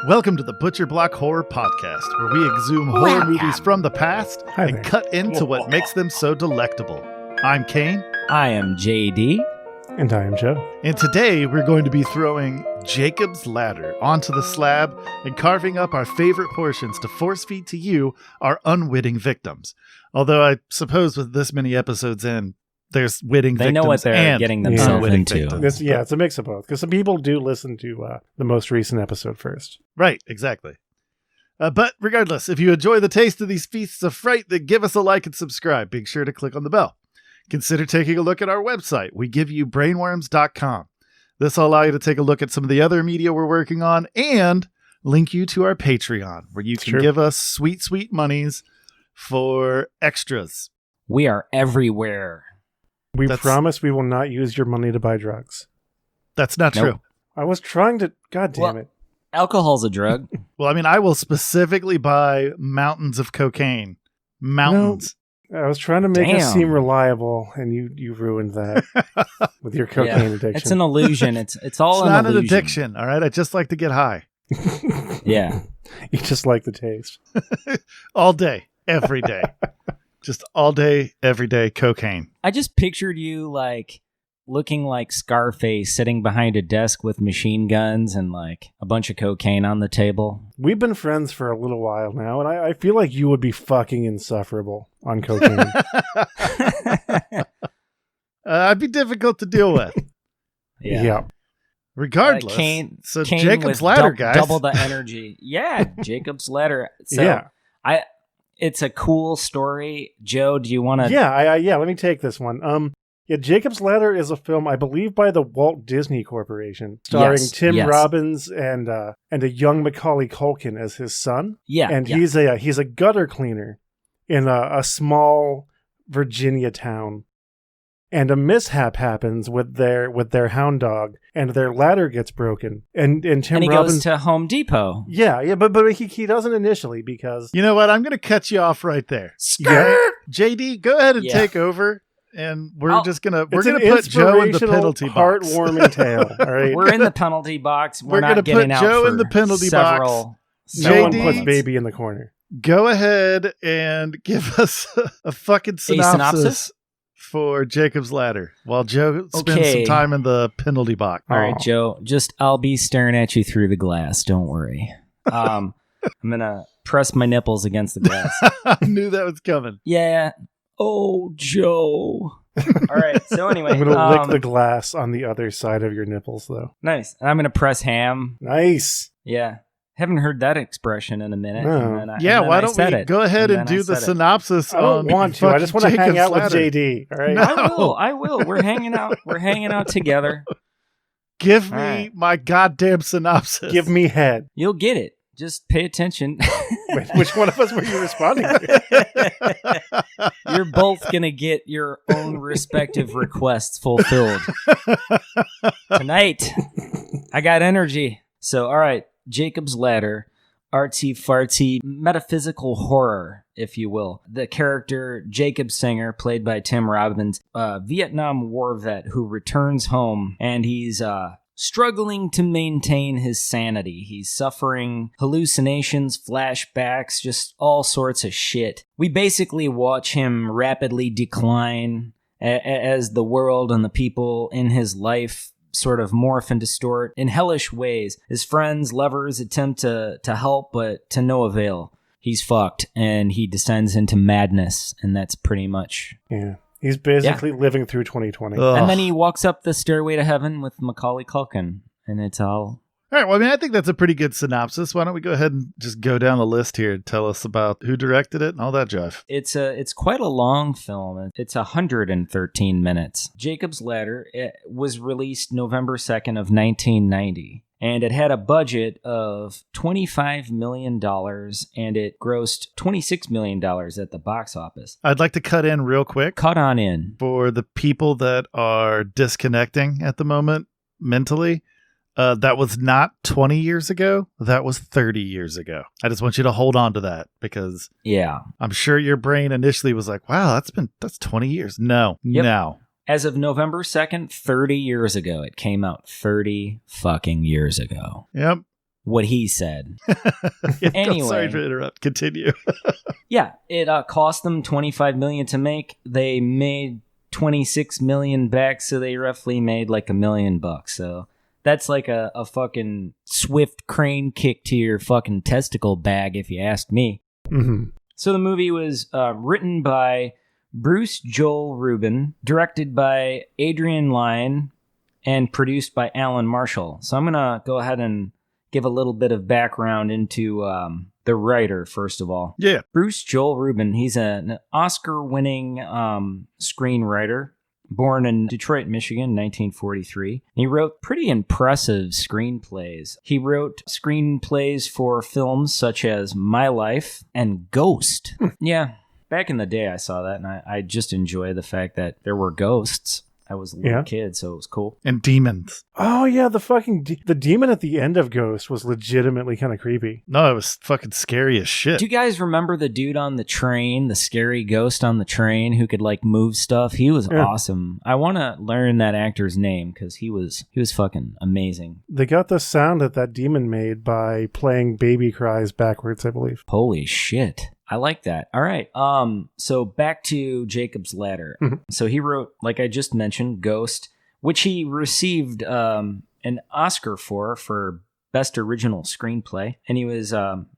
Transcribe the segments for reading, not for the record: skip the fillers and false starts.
Welcome to the Butcher Block Horror Podcast, where we exhume horror movies from the past and cut into what makes them so delectable. I'm Kaine. I am JD. And I am Joe. And today we're going to be throwing Jacob's Ladder onto the slab and carving up our favorite portions to force feed to you, our unwitting victims. Although I suppose with this many episodes in, there's witting victims. They know what they're getting themselves into. It's a mix of both. Because some people do listen to the most recent episode first. Right, exactly. But regardless, if you enjoy the taste of these feasts of fright, then give us a like and subscribe. Be sure to click on the bell. Consider taking a look at our website. We give you brainworms.com. This will allow you to take a look at some of the other media we're working on and link you to our Patreon, where you can give us sweet, sweet monies for extras. We are everywhere. We promise we will not use your money to buy drugs. That's not true. I was trying to... God damn it. Alcohol's a drug. Well, I mean, I will specifically buy mountains of cocaine. Mountains. I was trying to make it seem reliable, and you ruined that with your cocaine addiction. It's an illusion. It's all an illusion. An addiction, all right? I just like to get high. Yeah. You just like the taste. All day, every day. Just all day, every day, cocaine. I just pictured you, like, looking like Scarface, sitting behind a desk with machine guns and, like, a bunch of cocaine on the table. We've been friends for a little while now, and I feel like you would be fucking insufferable on cocaine. I'd be difficult to deal with. Yeah. Regardless, Kaine Jacob's Ladder, guys. Double the energy. Yeah, Jacob's Ladder. So it's a cool story. Joe, do you want to... Yeah, let me take this one. Jacob's Ladder is a film, I believe, by the Walt Disney Corporation, starring Tim Robbins and a young Macaulay Culkin as his son. Yeah, and he's a gutter cleaner in a small Virginia town, and a mishap happens with their hound dog, and their ladder gets broken. And Tim he Robbins goes to Home Depot. Yeah, but he doesn't initially because... You know what? I'm going to cut you off right there. Skirt! JD, go ahead and take over. And we're gonna put Joe in the penalty box. Heartwarming tale. All right, we're in the penalty box. We're not gonna getting put out Joe for in the penalty box. No one puts baby in the corner. Go ahead and give us a fucking synopsis for Jacob's Ladder while Joe spends some time in the penalty box. All right, Joe. I'll be staring at you through the glass. Don't worry. I'm gonna press my nipples against the glass. I knew that was coming. Yeah. Oh, Joe. All right. So anyway, I'm gonna lick the glass on the other side of your nipples, though. Nice. And I'm gonna press ham. Nice. Yeah. Haven't heard that expression in a minute. No. Why don't we go ahead and do the synopsis? I don't want to. I just want to hang out with JD. All right. No. I will. We're hanging out. We're hanging out together. Give me my goddamn synopsis. Give me head. You'll get it. Just pay attention. Wait, which one of us were you responding to? You're both going to get your own respective requests fulfilled. Tonight, I got energy. So, all right, Jacob's Ladder, artsy-fartsy, metaphysical horror, if you will. The character, Jacob Singer, played by Tim Robbins, a Vietnam War vet who returns home, and he's... struggling to maintain his sanity. He's suffering hallucinations, flashbacks, just all sorts of shit. We basically watch him rapidly decline as the world and the people in his life sort of morph and distort in hellish ways. His friends, lovers attempt to help, but to no avail. He's fucked, and he descends into madness, and that's pretty much... Yeah. He's basically living through 2020. Ugh. And then he walks up the stairway to heaven with Macaulay Culkin, and it's all... All right, well, I mean, I think that's a pretty good synopsis. Why don't we go ahead and just go down the list here and tell us about who directed it and all that jive. It's quite a long film. It's 113 minutes. Jacob's Ladder was released November 2nd of 1990. And it had a budget of $25 million, and it grossed $26 million at the box office. I'd like to cut in real quick. Cut on in. For the people that are disconnecting at the moment mentally, that was not 20 years ago. That was 30 years ago. I just want you to hold on to that because I'm sure your brain initially was like, wow, that's 20 years. No. As of November 2nd, 30 years ago. It came out 30 fucking years ago. Yep. what he said. Yeah, Anyway. sorry to interrupt. Continue. Yeah, it cost them $25 million to make. They made $26 million back, so they roughly made like $1 million. So that's like a fucking swift crane kick to your fucking testicle bag, if you ask me. Mm-hmm. So the movie was written by Bruce Joel Rubin, directed by Adrian Lyne, and produced by Alan Marshall. So I'm going to go ahead and give a little bit of background into the writer, first of all. Yeah. Bruce Joel Rubin, he's an Oscar-winning screenwriter, born in Detroit, Michigan, 1943. He wrote pretty impressive screenplays. He wrote screenplays for films such as My Life and Ghost. Yeah, back in the day I saw that, and I just enjoy the fact that there were ghosts. I was a little kid, so it was cool. And demons. Oh, yeah, the fucking the demon at the end of Ghost was legitimately kind of creepy. No, it was fucking scary as shit. Do you guys remember the dude on the train, the scary ghost on the train who could like move stuff? He was awesome. I want to learn that actor's name because he was fucking amazing. They got the sound that demon made by playing baby cries backwards, I believe. Holy shit. I like that. All right. So back to Jacob's Ladder. Mm-hmm. So he wrote, like I just mentioned, Ghost, which he received an Oscar for Best Original Screenplay, and he was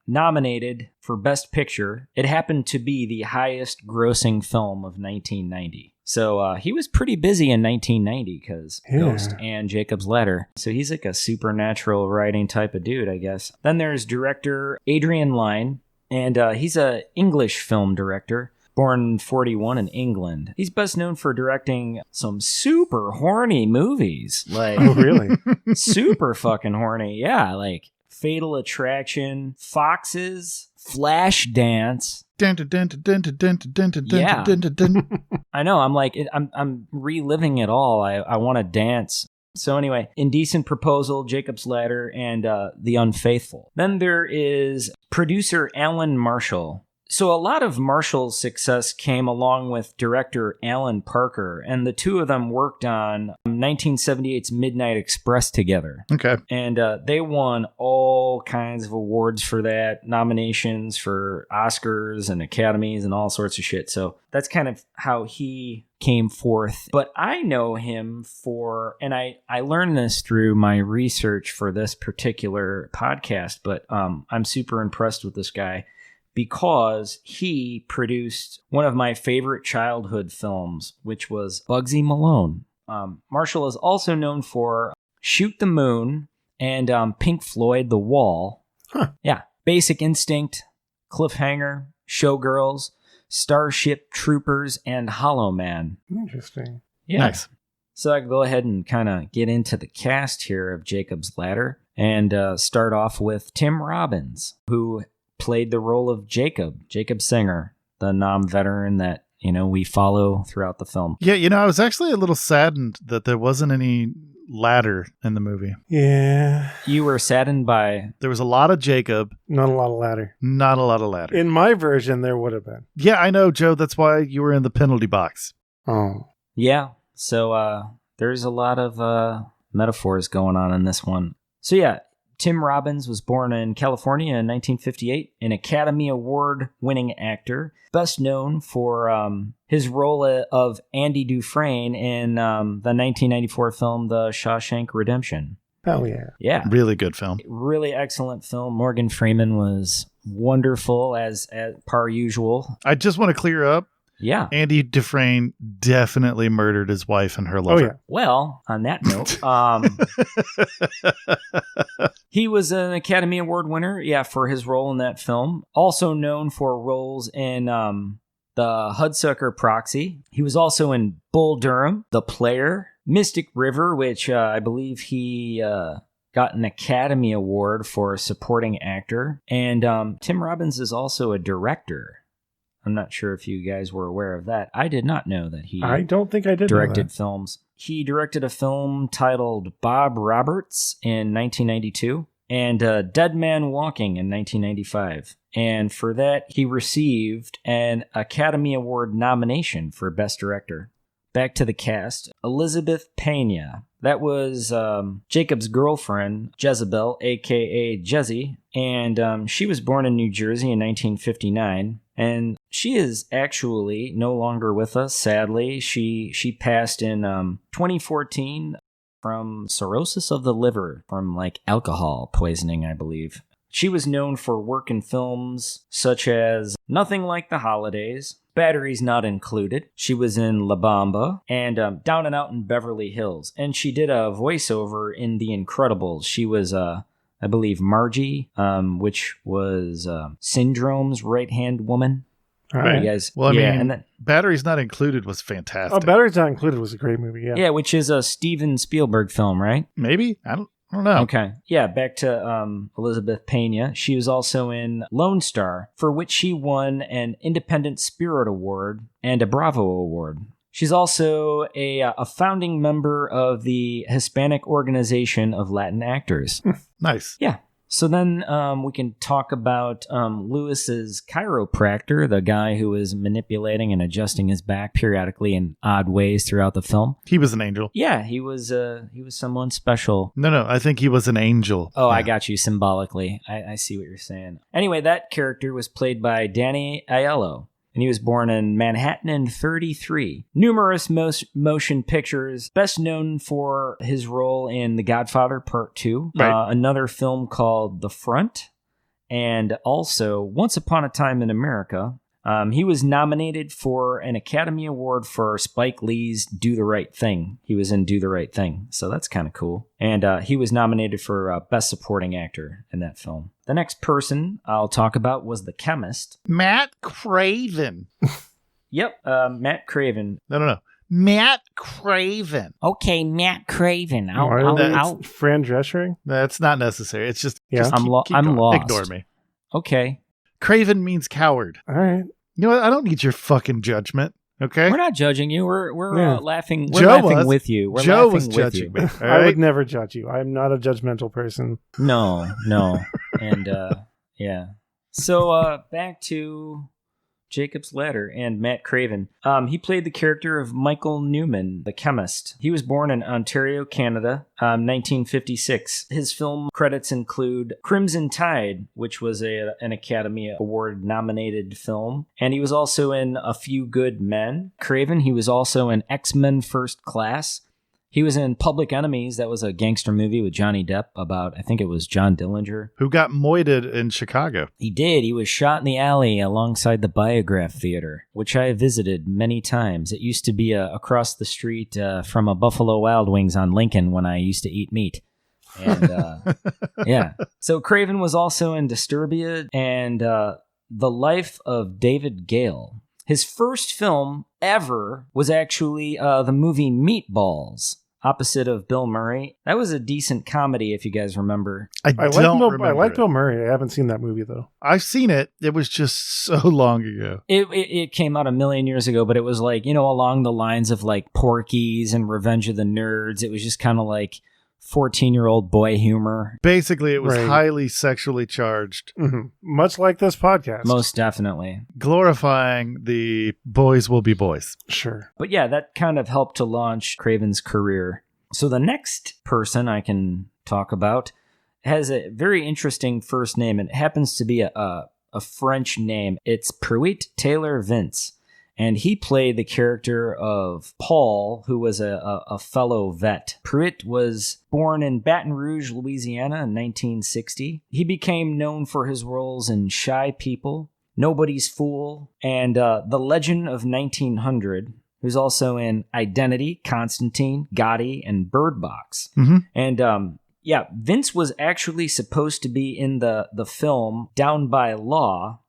nominated for Best Picture. It happened to be the highest grossing film of 1990. So he was pretty busy in 1990 because Ghost and Jacob's Ladder. So he's like a supernatural writing type of dude, I guess. Then there's director Adrian Lyne. And he's an English film director, born in 41 in England. He's best known for directing some super horny movies. Like, Oh, really? super fucking horny. Yeah, like Fatal Attraction, Foxes, Flashdance. Yeah. I know, I'm like, I'm reliving it all. I want to dance. So anyway, Indecent Proposal, Jacob's Ladder, and The Unfaithful. Then there is producer Alan Marshall. So a lot of Marshall's success came along with director Alan Parker, and the two of them worked on 1978's Midnight Express together. Okay. And they won all kinds of awards for that, nominations for Oscars and Academies and all sorts of shit. So that's kind of how he came forth. But I know him for, and I learned this through my research for this particular podcast, but I'm super impressed with this guy because he produced one of my favorite childhood films, which was Bugsy Malone. Marshall is also known for Shoot the Moon and Pink Floyd The Wall. Huh. Yeah. Basic Instinct, Cliffhanger, Showgirls, Starship Troopers, and Hollow Man. Interesting. Yeah. Nice. So I can go ahead and kind of get into the cast here of Jacob's Ladder and start off with Tim Robbins, who played the role of Jacob Singer, the veteran that, we follow throughout the film. Yeah, I was actually a little saddened that there wasn't any ladder in the movie. Yeah. You were saddened by... There was a lot of Jacob. Not a lot of ladder. Not a lot of ladder. In my version, there would have been. Yeah, I know, Joe. That's why you were in the penalty box. Oh. Yeah. So there's a lot of metaphors going on in this one. So yeah, Tim Robbins was born in California in 1958, an Academy Award-winning actor, best known for his role of Andy Dufresne in the 1994 film The Shawshank Redemption. Hell yeah. Yeah. Really good film. Really excellent film. Morgan Freeman was wonderful as per usual. I just want to clear up. Yeah. Andy Dufresne definitely murdered his wife and her lover. Oh, yeah. Well, on that note, he was an Academy Award winner, for his role in that film. Also known for roles in the Hudsucker Proxy. He was also in Bull Durham, The Player, Mystic River, which I believe he got an Academy Award for supporting actor. And Tim Robbins is also a director. I'm not sure if you guys were aware of that. I did not know that he I don't think I did directed films. He directed a film titled Bob Roberts in 1992 and Dead Man Walking in 1995. And for that, he received an Academy Award nomination for Best Director. back to the cast. Elizabeth Pena. That was Jacob's girlfriend, Jezebel, a.k.a. Jezzy. And she was born in New Jersey in 1959. And she is actually no longer with us, sadly. She passed in 2014 from cirrhosis of the liver, from like alcohol poisoning, I believe. She was known for work in films such as Nothing Like the Holidays, Batteries Not Included. She was in La Bamba and Down and Out in Beverly Hills. And she did a voiceover in The Incredibles. She was, I believe, Margie, which was Syndrome's right-hand woman. All right. You guys, Well, I yeah, mean, and then, Batteries Not Included was fantastic. Oh, Batteries Not Included was a great movie, yeah. yeah, which is a Steven Spielberg film, right? Maybe? I don't know. Okay. Yeah, back to Elizabeth Pena. She was also in Lone Star, for which she won an Independent Spirit Award and a Bravo Award. She's also a founding member of the Hispanic Organization of Latin Actors. Nice. Yeah. So then we can talk about Lewis's chiropractor, the guy who was manipulating and adjusting his back periodically in odd ways throughout the film. He was an angel. Yeah, he was someone special. No, I think he was an angel. Oh, Yeah. I got you symbolically. I see what you're saying. Anyway, that character was played by Danny Aiello, and he was born in Manhattan in 1933. Numerous motion pictures, best known for his role in The Godfather Part 2, Right. another film called The Front, and also Once Upon a Time in America. He was nominated for an Academy Award for Spike Lee's Do the Right Thing. He was in Do the Right Thing, so that's kind of cool. And he was nominated for Best Supporting Actor in that film. The next person I'll talk about was the chemist. Matt Craven. Yep, Matt Craven. No. Matt Craven. Okay, Matt Craven. It's Fran Drescher? That's not necessary. It's just, Yeah. just I'm going. lost. Ignore me. Okay. Craven means coward. All right. You know what? I don't need your fucking judgment. Okay? We're not judging you. We're Yeah. laughing. We're Joe laughing was. with you. We're Joe laughing was with judging you. me. All I right? would never judge you. I'm not a judgmental person. No. And yeah. So back to Jacob's Ladder and Matt Craven. He played the character of Michael Newman, the chemist. He was born in Ontario, Canada, 1956. His film credits include Crimson Tide, which was an Academy Award nominated film, and he was also in A Few Good Men. Craven, he was also in X-Men First Class. He was in Public Enemies. That was a gangster movie with Johnny Depp about, I think it was John Dillinger. Who got moited in Chicago. He did. He was shot in the alley alongside the Biograph Theater, which I visited many times. It used to be across the street from a Buffalo Wild Wings on Lincoln when I used to eat meat. And yeah. So Craven was also in Disturbia and The Life of David Gale. His first film ever was actually the movie Meatballs, opposite of Bill Murray. That was a decent comedy, if you guys remember. I don't remember. I like it. Bill Murray. I haven't seen that movie, though. I've seen it. It was just so long ago. It came out a million years ago, but it was like, along the lines of like Porky's and Revenge of the Nerds. It was just kind of like 14-year-old boy humor. Basically, it was Right. highly sexually charged, Mm-hmm. Much like this podcast. Most definitely. glorifying the boys will be boys. Sure. But yeah, that kind of helped to launch Craven's career. So the next person I can talk about has a very interesting first name. It happens to be a French name. It's Pruitt Taylor Vince. And he played the character of Paul, who was a fellow vet. Pruitt was born in Baton Rouge, Louisiana in 1960. He became known for his roles in Shy People, Nobody's Fool, and The Legend of 1900, who's also in Identity, Constantine, Gotti, and Bird Box. Mm-hmm. And yeah, Vince was actually supposed to be in the film Down by Law,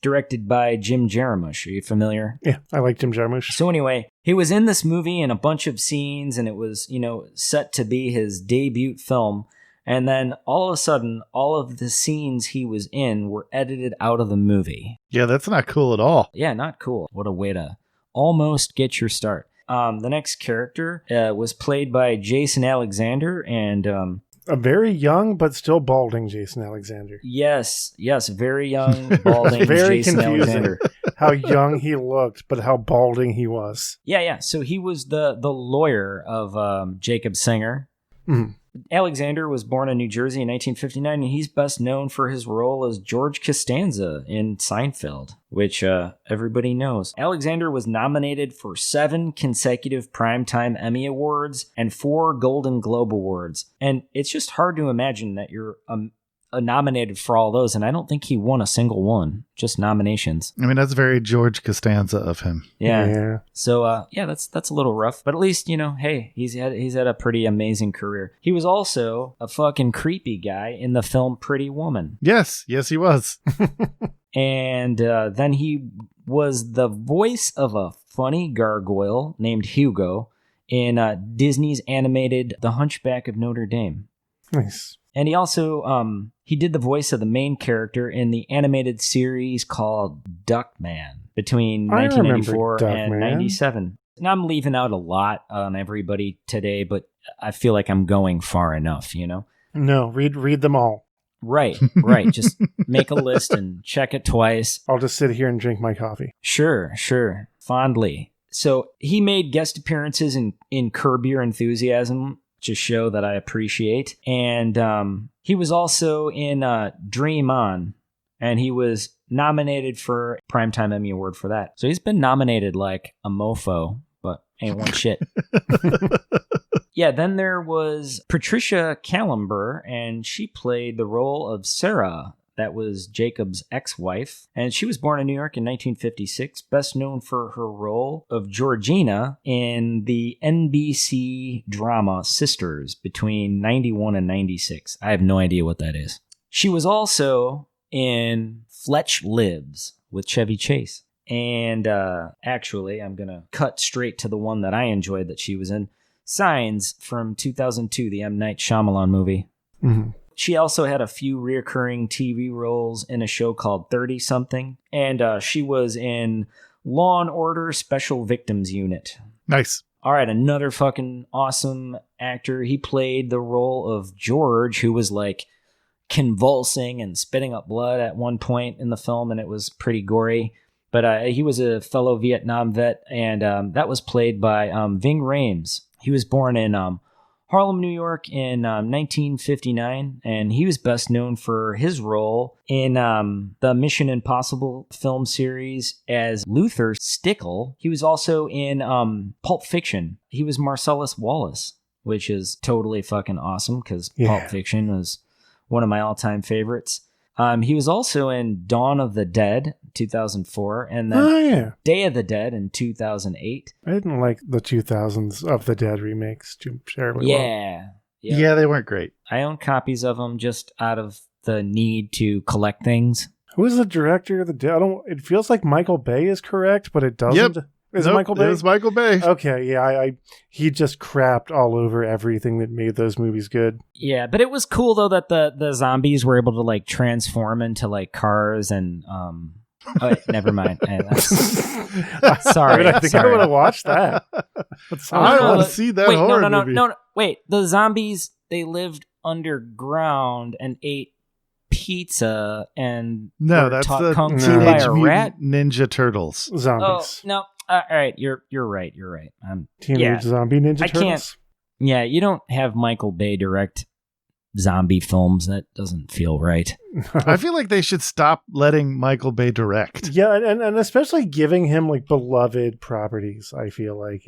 directed by Jim Jarmusch. Are you familiar? Yeah, I like Jim Jarmusch. So anyway, he was in this movie in a bunch of scenes, and it was, set to be his debut film. And then all of a sudden, all of the scenes he was in were edited out of the movie. Yeah, that's not cool at all. Yeah, not cool. What a way to almost get your start. The next character was played by Jason Alexander, and A very young but still balding Jason Alexander. yes, very young, balding Very Jason confusing. Alexander. how young he looked, but how balding he was. Yeah. So he was the lawyer of Jacob Singer. Mm. Alexander was born in New Jersey in 1959, and he's best known for his role as George Costanza in Seinfeld, which everybody knows. Alexander was nominated for 7 consecutive Primetime Emmy Awards and 4 Golden Globe Awards. And it's just hard to imagine that you're nominated for all those, and I don't think he won a single one, just nominations. I mean, that's very George Costanza of him. Yeah. So that's a little rough, but at least, hey, he's had a pretty amazing career. He was also a fucking creepy guy in the film Pretty Woman. Yes, he was. And then he was the voice of a funny gargoyle named Hugo in Disney's animated The Hunchback of Notre Dame. Nice. And he also he did the voice of the main character in the animated series called Duckman between 1984 and 97. Now I'm leaving out a lot on everybody today, but I feel like I'm going far enough, No, read them all. Right. Just make a list and check it twice. I'll just sit here and drink my coffee. Sure. Fondly. So he made guest appearances in Curb Your Enthusiasm, which is a show that I appreciate. And he was also in Dream On, and he was nominated for a Primetime Emmy Award for that. So he's been nominated like a mofo, but ain't one shit. Yeah, then there was Patricia Clarkson, and she played the role of Sarah. That was Jacob's ex-wife, and she was born in New York in 1956, best known for her role of Georgina in the NBC drama Sisters between 91 and 96. I have no idea what that is. She was also in Fletch Lives with Chevy Chase. And actually, I'm going to cut straight to the one that I enjoyed that she was in, Signs from 2002, the M. Night Shyamalan movie. Mm-hmm. She also had a few reoccurring TV roles in a show called 30-something, and she was in Law & Order Special Victims Unit. Nice. All right, another fucking awesome actor. He played the role of George, who was like convulsing and spitting up blood at one point in the film, and it was pretty gory. But he was a fellow Vietnam vet, and that was played by Ving Rhames. He was born in Harlem, New York in 1959, and he was best known for his role in the Mission Impossible film series as Luther Stickle. He was also in Pulp Fiction. He was Marcellus Wallace, which is totally fucking awesome because Pulp Fiction was one of my all-time favorites. He was also in Dawn of the Dead, 2004, and then Day of the Dead in 2008. I didn't like the 2000s of the Dead remakes too terribly well. Yeah, they weren't great. I own copies of them just out of the need to collect things. Who is the director of the Dead? It feels like Michael Bay is correct, but it doesn't. Yep. Is it Michael Bay? It was Michael Bay. Okay, yeah, he just crapped all over everything that made those movies good. Yeah, but it was cool though that the zombies were able to like transform into like cars and never mind. Sorry, I think I would have watched that. I want to see that horror movie. No, wait. The zombies, they lived underground and ate pizza and that's the kung fu by a rat. Ninja Turtles zombies. Oh no. All right, you're right. Teenage Zombie Ninja Turtles. Can't. Yeah, you don't have Michael Bay direct zombie films. That doesn't feel right. I feel like they should stop letting Michael Bay direct. Yeah, and especially giving him like beloved properties. I feel like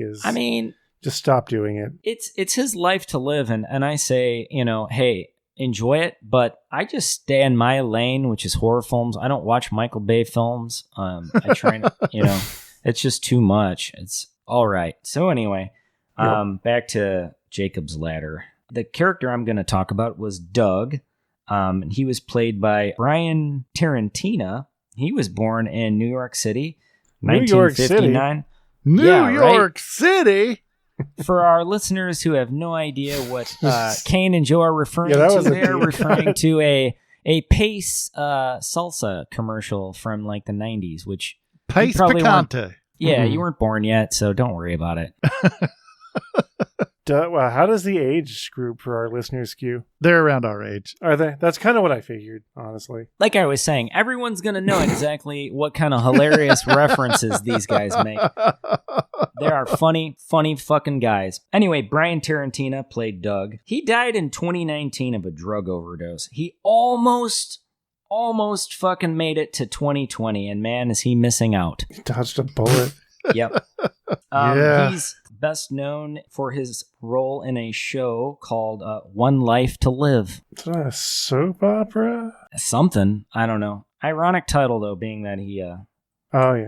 just stop doing it. It's his life to live, and I say, hey, enjoy it, but I just stay in my lane, which is horror films. I don't watch Michael Bay films. I try to, it's just too much. It's all right. So anyway, back to Jacob's Ladder. The character I'm going to talk about was Doug. He was played by Brian Tarantina. He was born in New York City, 1959. New York City. For our listeners who have no idea what Kaine and Joe are referring to, they're referring to a Pace salsa commercial from like the 90s, which Pace Picante. You weren't born yet, so don't worry about it. Well, how does the age group for our listeners skew? They're around our age. Are they? That's kind of what I figured, honestly. Like I was saying, everyone's going to know exactly what kind of hilarious references these guys make. They are funny fucking guys. Anyway, Brian Tarantino played Doug. He died in 2019 of a drug overdose. He almost fucking made it to 2020, and man, is he missing out. He dodged a bullet. Yep. Yeah. He's best known for his role in a show called One Life to Live. Is that a soap opera? Something. I don't know. Ironic title, though, being that he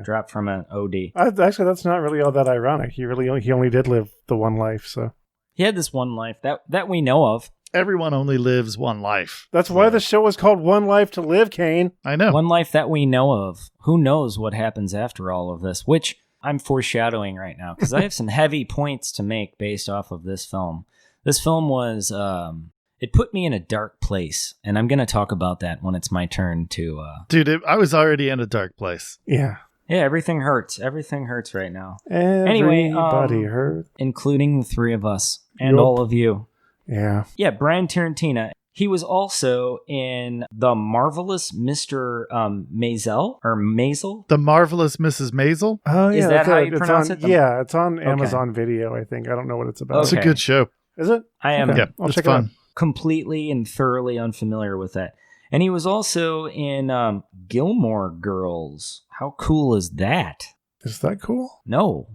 dropped from an OD. Actually, that's not really all that ironic. He only did live the one life, so. He had this one life that we know of. Everyone only lives one life. That's why the show was called One Life to Live, Kaine. I know. One life that we know of. Who knows what happens after all of this, which I'm foreshadowing right now because I have some heavy points to make based off of this film. This film was, it put me in a dark place, and I'm going to talk about that when it's my turn to... Dude, I was already in a dark place. Yeah. Yeah, everything hurts. Everything hurts right now. Everybody hurt. Including the three of us and all of you. Yeah. Yeah, Brian Tarantino. He was also in The Marvelous Mr. Mazel, or Mazel. The Marvelous Mrs. Maisel? Oh, yeah. Is that how you pronounce it? Yeah, it's on Amazon Video, I think. I don't know what it's about. It's a good show. Is it? I am I'll check it out. Completely and thoroughly unfamiliar with that. And he was also in Gilmore Girls. How cool is that? Is that cool? No.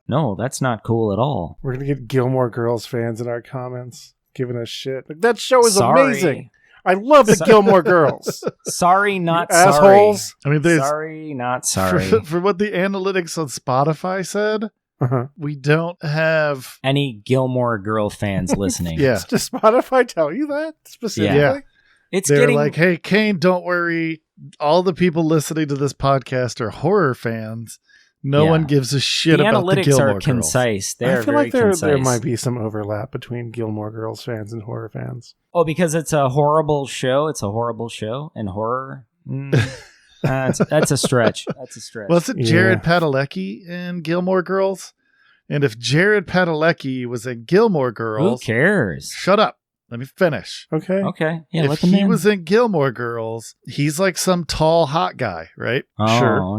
No, that's not cool at all. We're going to get Gilmore Girls fans in our comments giving us shit. Like, that show is amazing. I love the Gilmore Girls. Sorry, not assholes. Sorry. I mean, sorry, not sorry. For what the analytics on Spotify said, we don't have any Gilmore Girl fans listening. Yeah. Does Spotify tell you that specifically? Yeah. They're like, hey, Kaine, don't worry. All the people listening to this podcast are horror fans. No one gives a shit about the Gilmore Girls. The analytics are concise. They're I feel very like concise. there might be some overlap between Gilmore Girls fans and horror fans. Oh, because it's a horrible show? It's a horrible show? And horror? That's a stretch. That's a stretch. Wasn't Jared Padalecki in Gilmore Girls? And if Jared Padalecki was in Gilmore Girls... Who cares? Shut up. Let me finish. Okay. Yeah, if he was in Gilmore Girls, he's like some tall, hot guy, right? Oh, sure.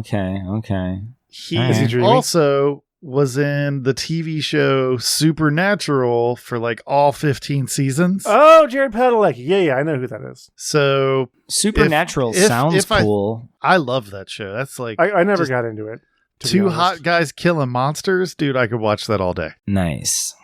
Okay. He also was in the TV show Supernatural for like all 15 seasons. Oh, Jared Padalecki. Yeah, I know who that is. So Supernatural sounds cool. I love that show. That's like I never got into it. Two hot guys killing monsters. Dude, I could watch that all day. Nice.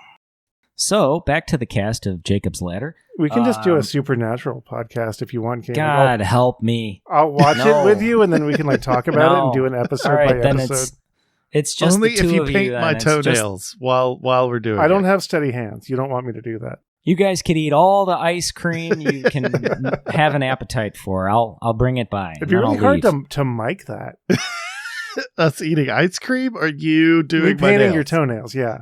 So, back to the cast of Jacob's Ladder. We can just do a Supernatural podcast if you want. Kaine. God help me. I'll watch it with you, and then we can talk about it and do an episode by episode. Then it's just only the two if you of paint my toenails while we're doing it. I don't have steady hands. You don't want me to do that. You guys could eat all the ice cream you can have an appetite for. I'll bring it by. It'd be really hard to mic that. Us eating ice cream, or you doing painting your toenails? Yeah.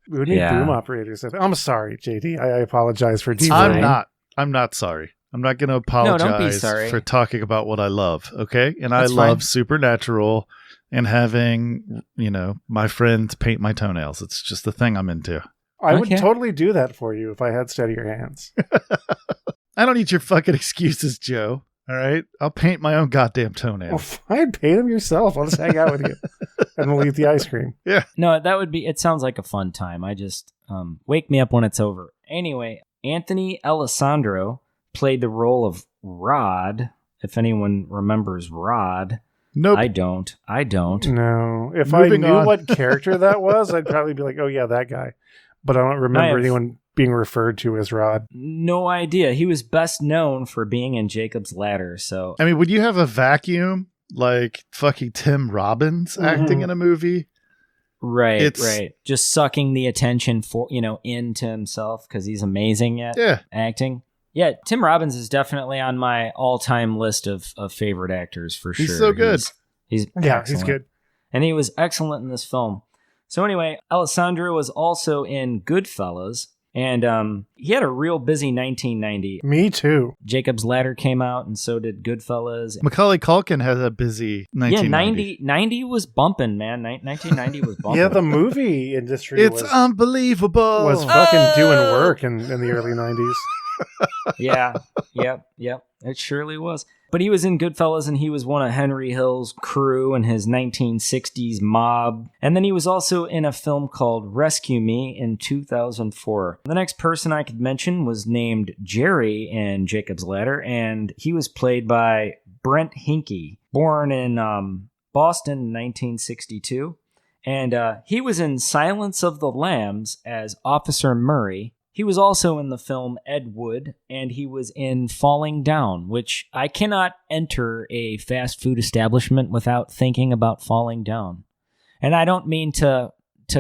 We need boom operators. I'm sorry, JD. I apologize for I'm not sorry. I'm not going to apologize don't be sorry. for talking about what I love. Okay, and I love Supernatural and having my friends paint my toenails. It's just the thing I'm into. I would totally do that for you if I had steadier hands. I don't need your fucking excuses, Joe. All right, I'll paint my own goddamn toenails. Well, fine, paint them yourself. I'll just hang out with you, and we'll eat the ice cream. Yeah. No, that would be. It sounds like a fun time. I just wake me up when it's over. Anyway, Anthony Alessandro played the role of Rod. If anyone remembers Rod, nope. I don't. No, if I knew what character that was, I'd probably be like, "Oh yeah, that guy." But I don't remember anyone being referred to as Rod. No idea. He was best known for being in Jacob's Ladder. So I mean, would you have a vacuum like fucking Tim Robbins acting in a movie? Right. Just sucking the attention into himself because he's amazing at acting. Yeah, Tim Robbins is definitely on my all-time list of favorite actors for sure. He's so good. He's good. And he was excellent in this film. So anyway, Alessandro was also in Goodfellas. And he had a real busy 1990. Me too. Jacob's Ladder came out, and so did Goodfellas. Macaulay Culkin has a busy 1990. Yeah, 90 was bumping, man. 1990 was bumping. Yeah, the movie industry It's unbelievable. was fucking doing work in the early 90s. Yeah, yep. It surely was. But he was in Goodfellas, and he was one of Henry Hill's crew in his 1960s mob. And then he was also in a film called Rescue Me in 2004. The next person I could mention was named Jerry in Jacob's Ladder, and he was played by Brent Henke, born in Boston in 1962. And he was in Silence of the Lambs as Officer Murray. He was also in the film Ed Wood, and he was in Falling Down, which I cannot enter a fast food establishment without thinking about Falling Down. And I don't mean to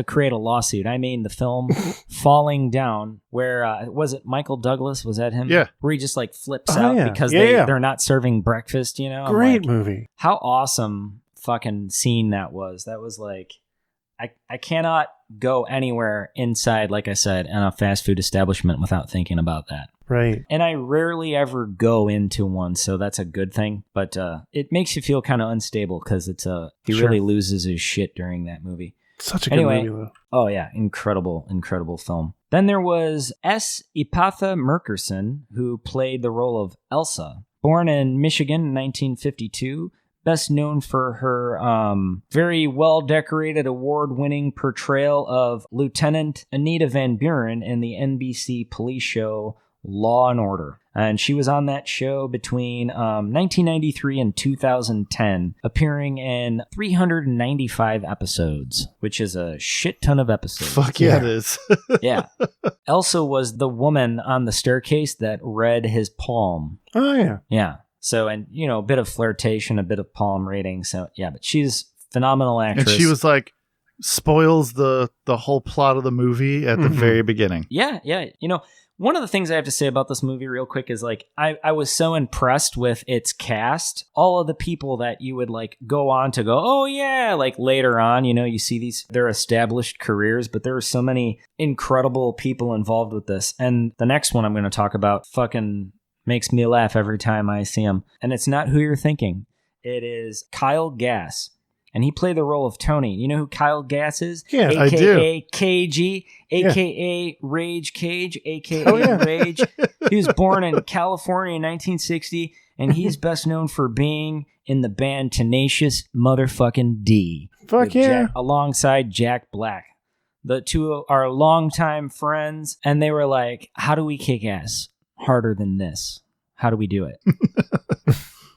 create a lawsuit. I mean the film Falling Down, where, was it Michael Douglas? Was that him? Yeah. Where he just like flips out because they're not serving breakfast, you know? Great movie. How awesome fucking scene that was. That was like... I cannot go anywhere inside, like I said, in a fast food establishment without thinking about that. Right. And I rarely ever go into one, so that's a good thing. But it makes you feel kind of unstable because he really loses his shit during that movie. Such a good movie, though. Oh, yeah. Incredible film. Then there was Epatha Merkerson, who played the role of Elsa. Born in Michigan in 1952. Best known for her very well-decorated, award-winning portrayal of Lieutenant Anita Van Buren in the NBC police show Law and Order. And she was on that show between 1993 and 2010, appearing in 395 episodes, which is a shit ton of episodes. Fuck yeah, it is. Yeah. Elsa was the woman on the staircase that read his palm. Oh, yeah. Yeah. So, and, you know, a bit of flirtation, a bit of palm reading. So, yeah, but she's a phenomenal actress. And she was like, spoils the whole plot of the movie at the very beginning. Yeah. You know, one of the things I have to say about this movie real quick is like, I was so impressed with its cast. All of the people that you would like go on to go, oh yeah, like later on, you know, you see their established careers, but there are so many incredible people involved with this. And the next one I'm going to talk about fucking makes me laugh every time I see him. And it's not who you're thinking. It is Kyle Gass. And he played the role of Tony. You know who Kyle Gass is? Yeah, AKA I do. KG, AKA Rage Cage, AKA Rage. He was born in California in 1960, and he's best known for being in the band Tenacious Motherfucking D. Fuck yeah. Alongside Jack Black. The two are longtime friends, and they were like, how do we kick ass harder than this? How do we do it?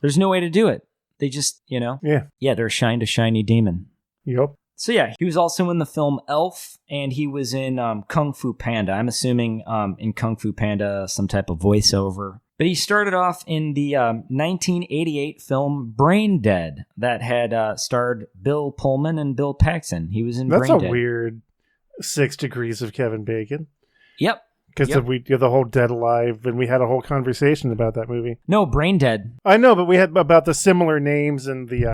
There's no way to do it. They just, you know, they're a shiny demon. Yep. So yeah, he was also in the film Elf, and he was in Kung Fu Panda. I'm assuming in Kung Fu Panda some type of voiceover. But he started off in the 1988 film Brain Dead that had starred Bill Pullman and Bill Paxton. He was in Brain Dead. That's a weird 6 degrees of Kevin Bacon. Yep. Because we did the whole Dead Alive, and we had a whole conversation about that movie. No, Brain Dead. I know, but we had about the similar names and the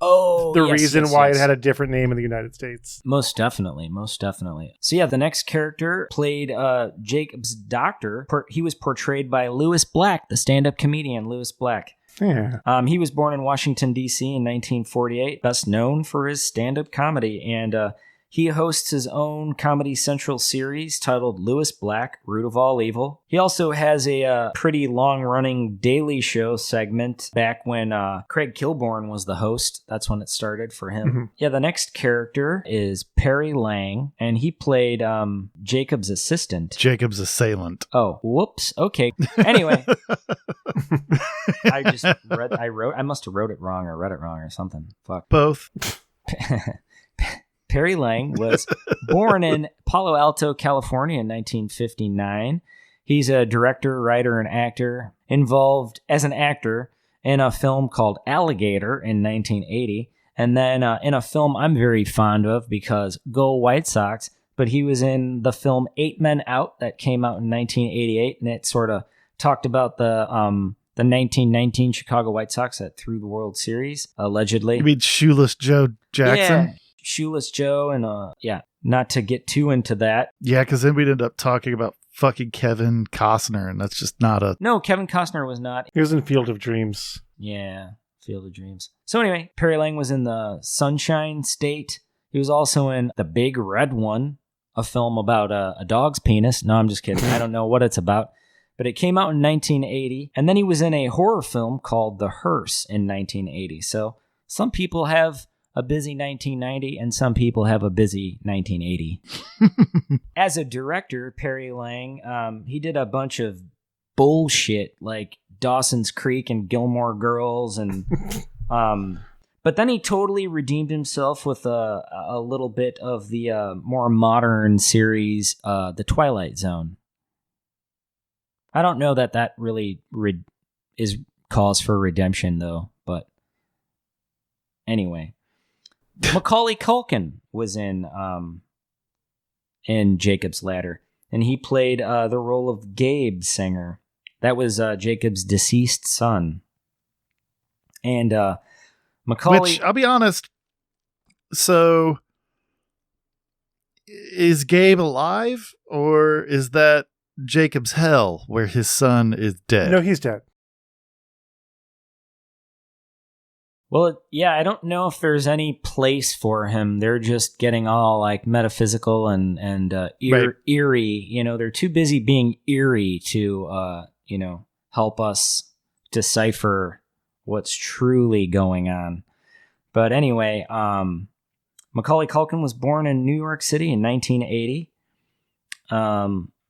reason why it had a different name in the United States. Most definitely. So yeah, the next character played Jacob's doctor. He was portrayed by Louis Black, the stand-up comedian Louis Black. Yeah. He was born in Washington, D.C. in 1948, best known for his stand-up comedy, and he hosts his own Comedy Central series titled Louis Black, Root of All Evil. He also has a pretty long-running Daily Show segment back when Craig Kilborn was the host. That's when it started for him. Mm-hmm. Yeah, the next character is Perry Lang, and he played Jacob's assistant. Jacob's assailant. Oh, whoops. Okay. Anyway. I must have wrote it wrong or read it wrong or something. Fuck. Both. Perry Lang was born in Palo Alto, California in 1959. He's a director, writer, and actor, involved as an actor in a film called Alligator in 1980, and then in a film I'm very fond of because go White Sox, but he was in the film 8 Men Out that came out in 1988, and it sort of talked about the 1919 Chicago White Sox that threw the World Series, allegedly. You mean Shoeless Joe Jackson? Yeah. Shoeless Joe, and not to get too into that. Yeah, because then we'd end up talking about fucking Kevin Costner, and that's just not a... No, Kevin Costner was not. He was in Field of Dreams. Yeah, Field of Dreams. So anyway, Perry Lang was in The Sunshine State. He was also in The Big Red One, a film about a dog's penis. No, I'm just kidding. I don't know what it's about. But it came out in 1980. And then he was in a horror film called The Hearse in 1980. So some people have a busy 1990 and some people have a busy 1980. As a director, Perry Lang, he did a bunch of bullshit like Dawson's Creek and Gilmore Girls. And but then he totally redeemed himself with a little bit of the more modern series, The Twilight Zone. I don't know that really is cause for redemption, though. But anyway, Macaulay Culkin was in Jacob's Ladder, and he played the role of Gabe Singer. That was Jacob's deceased son. And Macaulay... Which, I'll be honest, so is Gabe alive, or is that Jacob's hell where his son is dead? No, he's dead. Well, yeah, I don't know if there's any place for him. They're just getting all like metaphysical and eerie. You know, they're too busy being eerie to, help us decipher what's truly going on. But anyway, Macaulay Culkin was born in New York City in 1980.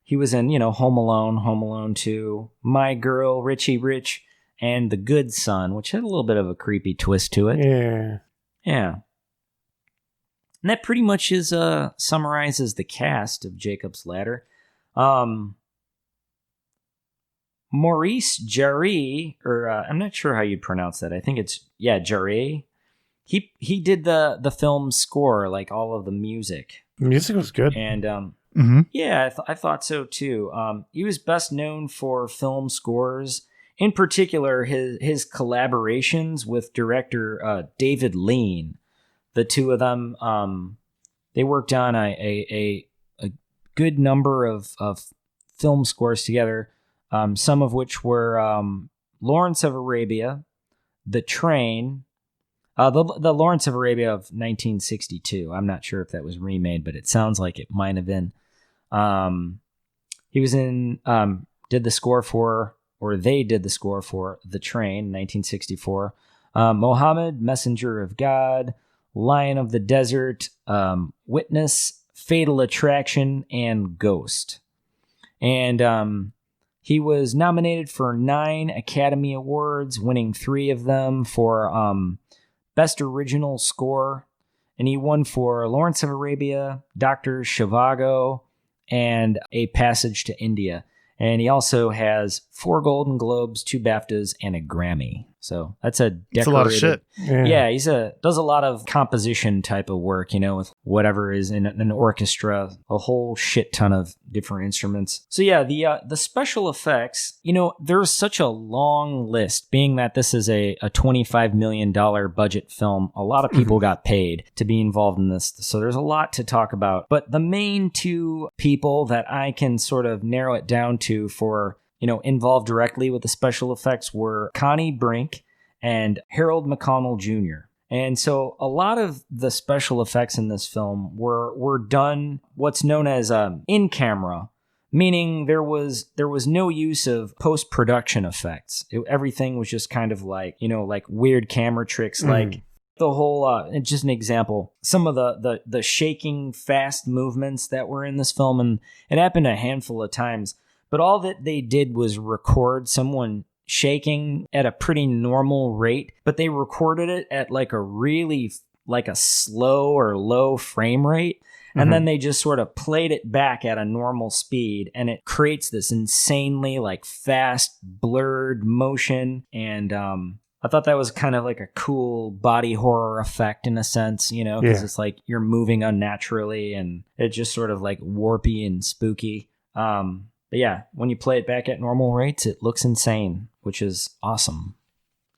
He was in, Home Alone, Home Alone 2, My Girl, Richie Rich, and The Good Son, which had a little bit of a creepy twist to it. Yeah. And that pretty much summarizes the cast of Jacob's Ladder. Maurice Jarre, or I'm not sure how you'd pronounce that. I think it's, Jarre. He did the film score, like all of the music. The music was good. And Mm-hmm. yeah, I thought so too. He was best known for film scores, in particular his collaborations with director David Lean. The two of them, they worked on a good number of film scores together. Some of which were Lawrence of Arabia, The Train, the Lawrence of Arabia of 1962. I'm not sure if that was remade, but it sounds like it might have been. He was in, did the score for, or they did the score for The Train, 1964. Mohammed, Messenger of God, Lion of the Desert, Witness, Fatal Attraction, and Ghost. And he was nominated for 9 Academy Awards, winning 3 of them for Best Original Score. And he won for Lawrence of Arabia, Dr. Zhivago, and A Passage to India. And he also has 4 Golden Globes, 2 BAFTAs, and a Grammy. So that's a decorated... That's a lot of shit. Yeah, does a lot of composition type of work, with whatever is in an orchestra, a whole shit ton of different instruments. So yeah, the special effects, there's such a long list, being that this is a $25 million budget film. A lot of people got paid to be involved in this. So there's a lot to talk about. But the main 2 people that I can sort of narrow it down to for... involved directly with the special effects were Connie Brink and Harold McConnell Jr. And so a lot of the special effects in this film were done what's known as in camera, meaning there was no use of post-production effects. Everything was just kind of like, like weird camera tricks, like the whole, just an example, some of the shaking fast movements that were in this film, and it happened a handful of times. But all that they did was record someone shaking at a pretty normal rate, but they recorded it at like a slow or low frame rate. And then they just sort of played it back at a normal speed, and it creates this insanely like fast, blurred motion. And I thought that was kind of like a cool body horror effect in a sense, because it's like you're moving unnaturally, and it's just sort of like warpy and spooky. But yeah, when you play it back at normal rates, it looks insane, which is awesome.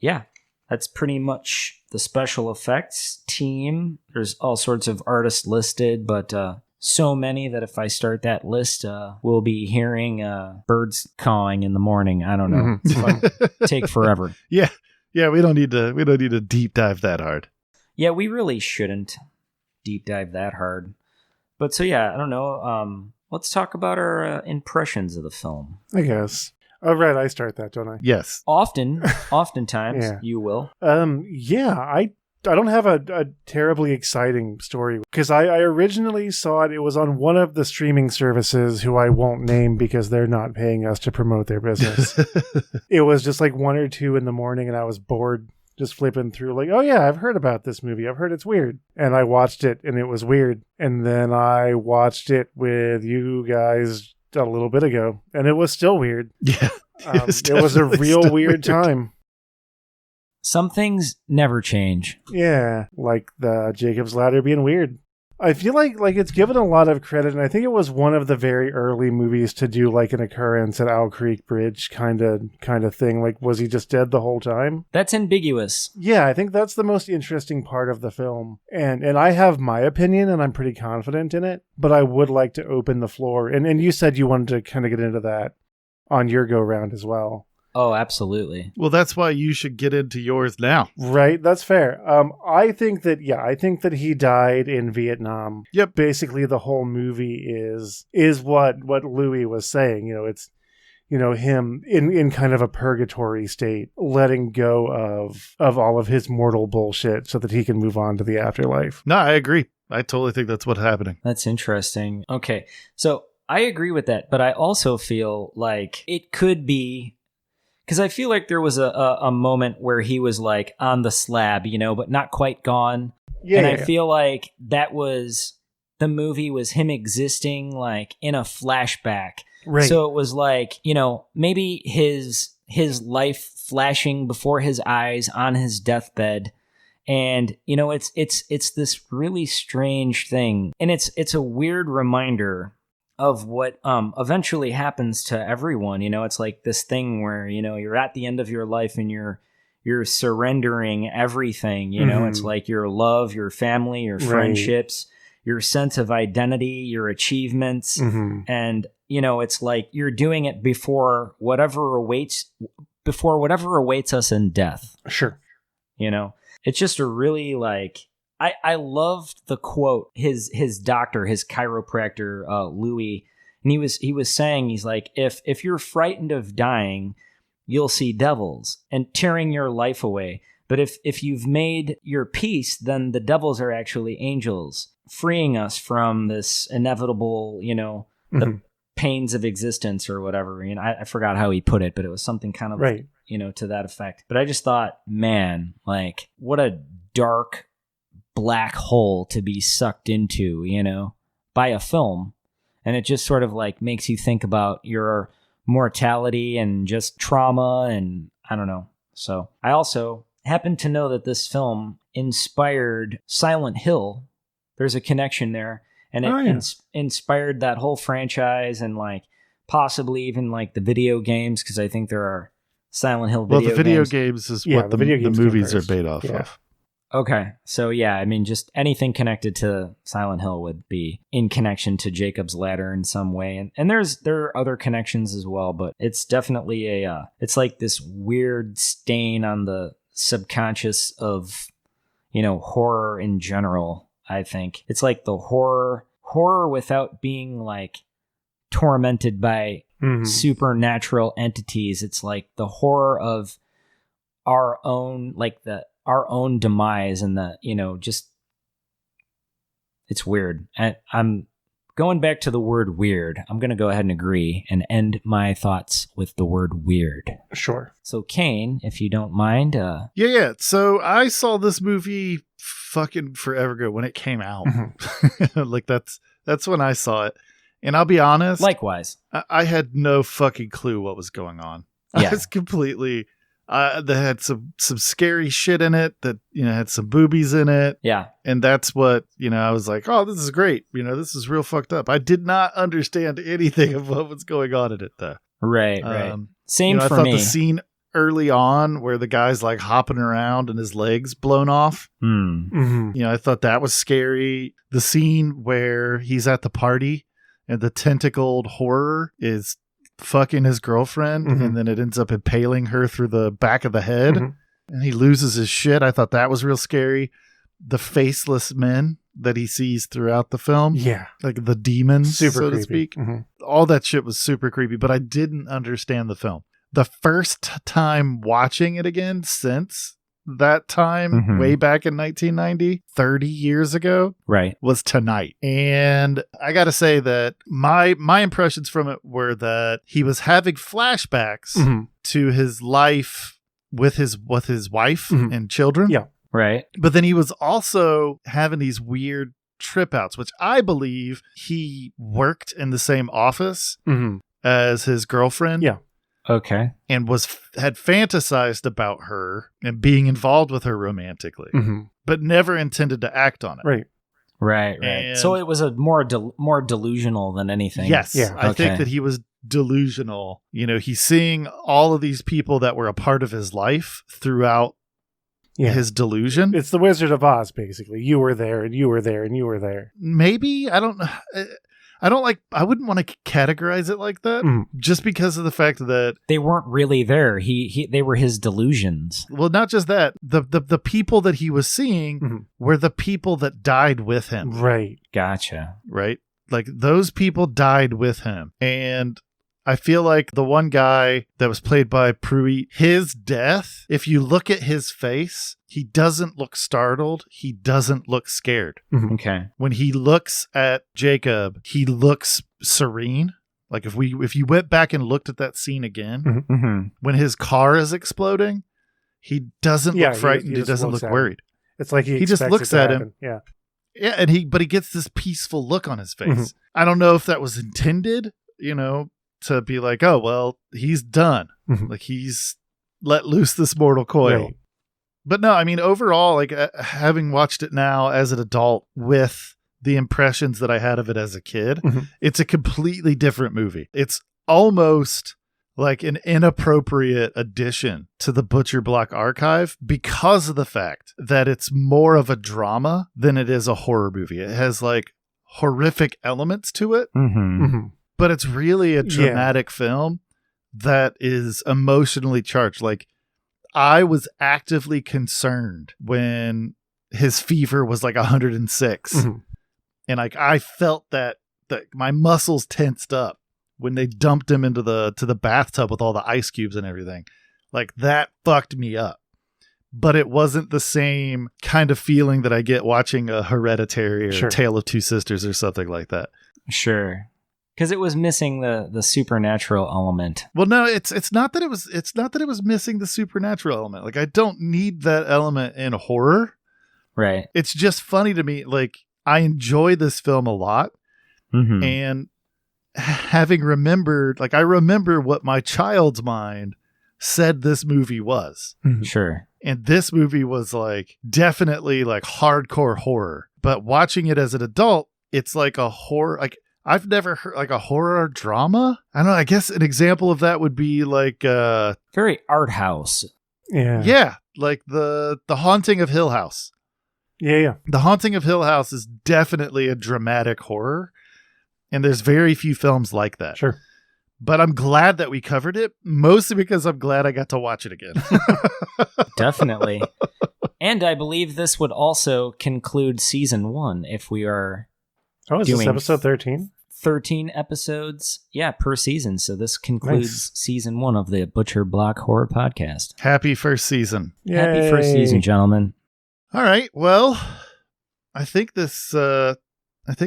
Yeah, that's pretty much the special effects team. There's all sorts of artists listed, but so many that if I start that list, we'll be hearing birds cawing in the morning. I don't know. It's take forever. Yeah. We don't need to deep dive that hard. Yeah, we really shouldn't deep dive that hard. But so yeah, I don't know. Let's talk about our impressions of the film. I guess. Oh, right. I start that, don't I? Yes. Oftentimes, Yeah. you will. Yeah. I don't have a terribly exciting story because I originally saw it. It was on one of the streaming services who I won't name because they're not paying us to promote their business. It was just like 1 or 2 in the morning and I was bored just flipping through like, oh yeah, I've heard about this movie. I've heard it's weird. And I watched it and it was weird. And then I watched it with you guys a little bit ago and it was still weird. Yeah. It was a real weird time. Some things never change. Yeah, like the Jacob's Ladder being weird. I feel like it's given a lot of credit, and I think it was one of the very early movies to do like an occurrence at Owl Creek Bridge kind of thing. Like, was he just dead the whole time? That's ambiguous. Yeah, I think that's the most interesting part of the film. And I have my opinion, and I'm pretty confident in it, but I would like to open the floor. And you said you wanted to kind of get into that on your go-round as well. Oh, absolutely. Well, that's why you should get into yours now. Right, that's fair. I think that he died in Vietnam. Yep. Basically, the whole movie is what Louis was saying. You know, it's him in kind of a purgatory state, letting go of all of his mortal bullshit so that he can move on to the afterlife. No, I agree. I totally think that's what's happening. That's interesting. Okay, so I agree with that, but I also feel like it could be. Because I feel like there was a moment where he was like on the slab, but not quite gone. Yeah. And I feel like that was the movie was him existing like in a flashback. Right. So it was like, maybe his life flashing before his eyes on his deathbed. And, it's this really strange thing. And it's a weird reminder of what eventually happens to everyone. It's like this thing where you're at the end of your life and you're surrendering everything. It's like your love, your family, your friendships, your sense of identity, your achievements, and it's like you're doing it before whatever awaits us in death. Sure. It's just a really like. I loved the quote, his doctor, his chiropractor, Louis, and he was saying, he's like, if you're frightened of dying, you'll see devils and tearing your life away. But if you've made your peace, then the devils are actually angels, freeing us from this inevitable, the pains of existence or whatever. I forgot how he put it, but it was something kind of, right. To that effect. But I just thought, man, like what a dark black hole to be sucked into, by a film. And it just sort of like makes you think about your mortality and just trauma and I don't know. So I also happen to know that this film inspired Silent Hill. There's a connection there. And it inspired that whole franchise and like possibly even like the video games, because I think there are Silent Hill video games. Well, the video games is what the movies are based off of. Okay, so yeah, I mean, just anything connected to Silent Hill would be in connection to Jacob's Ladder in some way, and there are other connections as well, but it's definitely it's like this weird stain on the subconscious of, horror in general. I think it's like the horror without being like tormented by supernatural entities. It's like the horror of our own, our own demise and just it's weird. And I'm going back to the word weird. I'm going to go ahead and agree and end my thoughts with the word weird. Sure. So Kaine, if you don't mind. Yeah. So I saw this movie fucking forever ago when it came out. Like that's when I saw it. And I'll be honest. Likewise. I had no fucking clue what was going on. Yeah. I was completely... they had some scary shit in it that, had some boobies in it. Yeah. And that's what, I was like, oh, this is great. This is real fucked up. I did not understand anything of what was going on in it, though. Right. Same for me. I thought the scene early on where the guy's like hopping around and his legs blown off. Mm-hmm. You know, I thought that was scary. The scene where he's at the party and the tentacled horror is fucking his girlfriend, and then it ends up impaling her through the back of the head, and he loses his shit. I thought that was real scary. The faceless men that he sees throughout the film, like the demons, super so creepy. to speak. All that shit was super creepy, but I didn't understand the film. The first time watching it again since that time, way back in 1990, 30 years ago, was tonight. And I gotta say that my impressions from it were that he was having flashbacks to his life with his wife and children. Right. But then he was also having these weird trip outs, which I believe he worked in the same office as his girlfriend. Okay. And had fantasized about her and being involved with her romantically, but never intended to act on it. Right. And so it was a more delusional than anything. Yes. I think that he was delusional. You know, he's seeing all of these people that were a part of his life throughout his delusion. It's the Wizard of Oz, basically. You were there, and you were there, and you were there. Maybe. I don't know. I wouldn't want to categorize it like that, just because of the fact that they weren't really there. They were his delusions. Well, not just that. The people that he was seeing were the people that died with him. Right. Gotcha. Right. Like those people died with him. And I feel like the one guy that was played by Pruitt, his death, if you look at his face, he doesn't look startled. He doesn't look scared. Okay. When he looks at Jacob, he looks serene. Like if you went back and looked at that scene again, when his car is exploding, he doesn't look frightened. He doesn't look worried. It's like he just looks at him. Yeah. Yeah, and but he gets this peaceful look on his face. I don't know if that was intended, to be like, oh, well, he's done. Like he's let loose this mortal coil. Right. But no, I mean, overall, like having watched it now as an adult with the impressions that I had of it as a kid, it's a completely different movie. It's almost like an inappropriate addition to the Butcher Block archive because of the fact that it's more of a drama than it is a horror movie. It has like horrific elements to it. But it's really a dramatic film that is emotionally charged. Like, I was actively concerned when his fever was like 106. And like, I felt that my muscles tensed up when they dumped him into the bathtub with all the ice cubes and everything. Like, that fucked me up. But it wasn't the same kind of feeling that I get watching a Hereditary or Tale of Two Sisters or something like that. Sure. Because it was missing the supernatural element. Well, no, it's not that it was missing the supernatural element. Like, I don't need that element in horror. Right. It's just funny to me. Like, I enjoy this film a lot, and having remembered, like, I remember what my child's mind said this movie was. Sure. And this movie was like definitely like hardcore horror. But watching it as an adult, it's like a horror. Like, I've never heard like a horror drama. I don't know. I guess an example of that would be like very art house. Yeah, like the Haunting of Hill House. Yeah. The Haunting of Hill House is definitely a dramatic horror, and there's very few films like that. Sure. But I'm glad that we covered it, mostly because I'm glad I got to watch it again. Definitely. And I believe this would also conclude season 1 if we are is this episode 13? 13 episodes, per season. So this concludes season 1 of the Butcher Block Horror Podcast. Happy first season. Yay. Happy first season, gentlemen. All right. Well, I think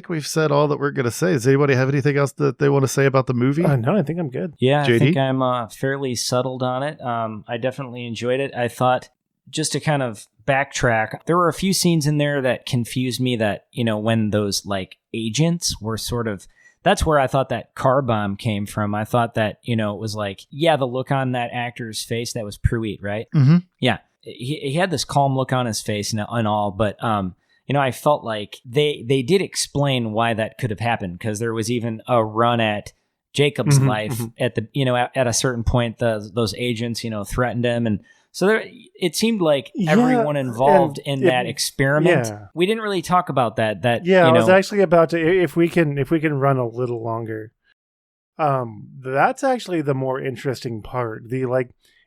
we've said all that we're going to say. Does anybody have anything else that they want to say about the movie? No, I think I'm good. Yeah, JD? I think I'm fairly settled on it. I definitely enjoyed it. I thought, just to kind of backtrack, there were a few scenes in there that confused me that, when those like agents were sort of, that's where I thought that car bomb came from. I thought that, it was like, the look on that actor's face, that was Pruitt, right? Mm-hmm. Yeah. He had this calm look on his face and all, but, I felt like they did explain why that could have happened, because there was even a run at Jacob's life at the, at a certain point, those agents, threatened him. And so it seemed like everyone involved in that experiment. Yeah. We didn't really talk about that. I was actually about to, if we can run a little longer. That's actually the more interesting part.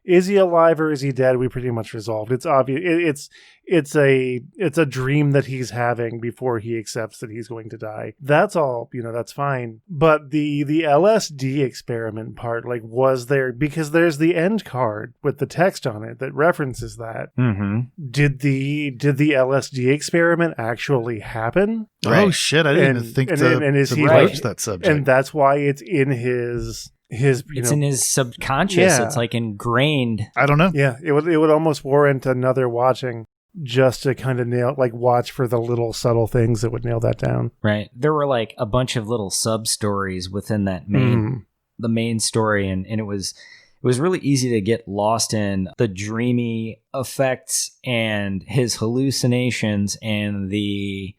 Is he alive or is he dead? We pretty much resolved. It's obvious. It's a dream that he's having before he accepts that he's going to die. That's all, that's fine. But the LSD experiment part, was there, because there's the end card with the text on it that references that. Mm-hmm. Did the LSD experiment actually happen? Right. Oh shit! I didn't even think to broach that subject. And that's why it's in his it's in his subconscious. It's ingrained. I don't know. Yeah, it would almost warrant another watching just to kind of nail, watch for the little subtle things that would nail that down. Right. There were a bunch of little sub stories within that the main story, and it was really easy to get lost in the dreamy effects and his hallucinations and the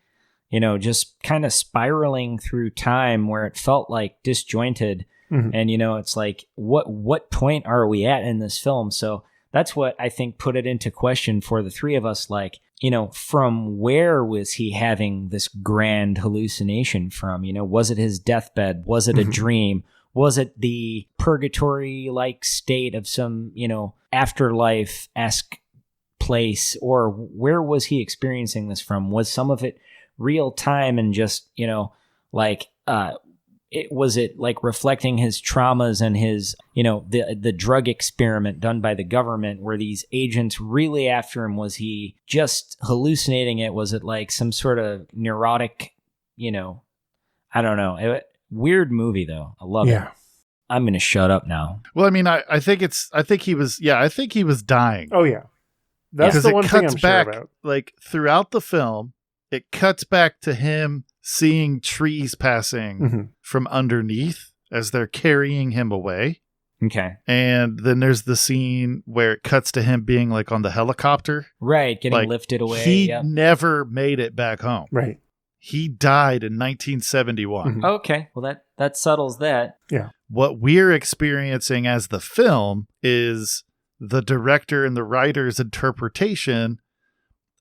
just kind of spiraling through time where it felt disjointed. Mm-hmm. And, it's what point are we at in this film? So that's what I think put it into question for the three of us. From where was he having this grand hallucination from? Was it his deathbed? Was it a dream? Was it the purgatory-like state of some, afterlife-esque place? Or where was he experiencing this from? Was some of it real time and just, was it reflecting his traumas and his, the drug experiment done by the government? Were these agents really after him? Was he just hallucinating it? Was it some sort of neurotic, I don't know. Weird movie though. I love it. I'm going to shut up now. Well, I mean, I think he was dying. Oh yeah. That's the one thing I'm sure about. Throughout the film, it cuts back to him seeing trees passing from underneath as they're carrying him away. Okay. And then there's the scene where it cuts to him being on the helicopter. Right, getting lifted away. He never made it back home. Right. He died in 1971. Mm-hmm. Okay, well that settles that. Yeah. What we're experiencing as the film is the director and the writer's interpretation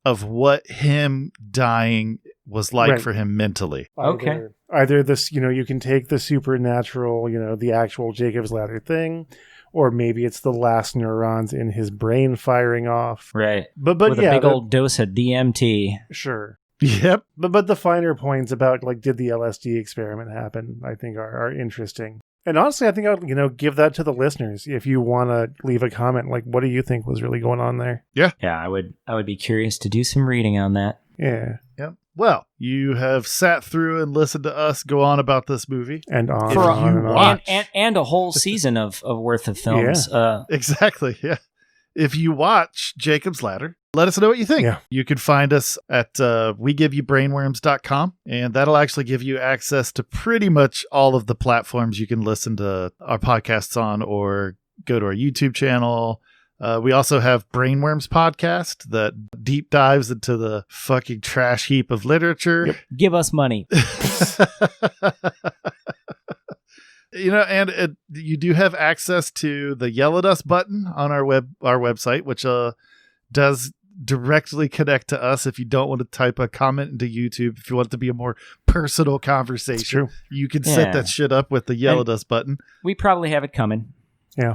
of what him dying was for him mentally. Either this, you can take the supernatural, the actual Jacob's Ladder thing, or maybe it's the last neurons in his brain firing off. Right. But with a big old dose of DMT. Sure. Yep. But the finer points about did the LSD experiment happen, I think are interesting. And honestly, I think I'll, give that to the listeners. If you want to leave a comment, what do you think was really going on there? Yeah. Yeah, I would be curious to do some reading on that. Yeah. Yep. Well, you have sat through and listened to us go on about this movie. And on for and on. And a whole season of worth of films. Yeah. Exactly, yeah. If you watch Jacob's Ladder, let us know what you think. Yeah. You can find us at wegiveyoubrainworms.com, and that'll actually give you access to pretty much all of the platforms you can listen to our podcasts on or go to our YouTube channel. We also have Brainworms podcast that deep dives into the fucking trash heap of literature. Yep. Give us money. And you do have access to the Yell at Us button on our website, which does directly connect to us. If you don't want to type a comment into YouTube, if you want it to be a more personal conversation, you can set that shit up with the Yell at Us button. We probably have it coming. Yeah.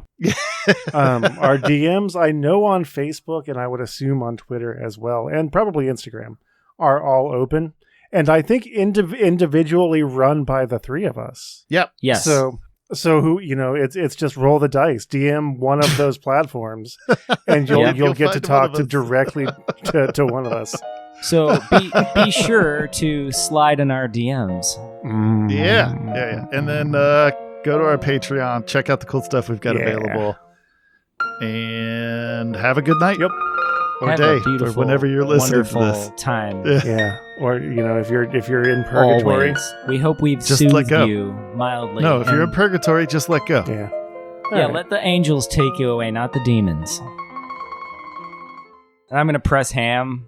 Our DMs, I know on Facebook, and I would assume on Twitter as well, and probably Instagram, are all open. And I think individually run by the three of us. Yep. Yes. So who, it's just roll the dice, DM one of those platforms, and you'll get to talk to directly to one of us. So be sure to slide in our DMs. Yeah. And then go to our Patreon, check out the cool stuff we've got available, and have a good night. Yep. Or have day, or whenever you're listening to this. Time. Yeah. Or if you're in purgatory, always. We hope we've just soothed let go. you mildly. No, if you're in purgatory, just let go. Yeah. Right. Let the angels take you away, not the demons. And I'm gonna press ham.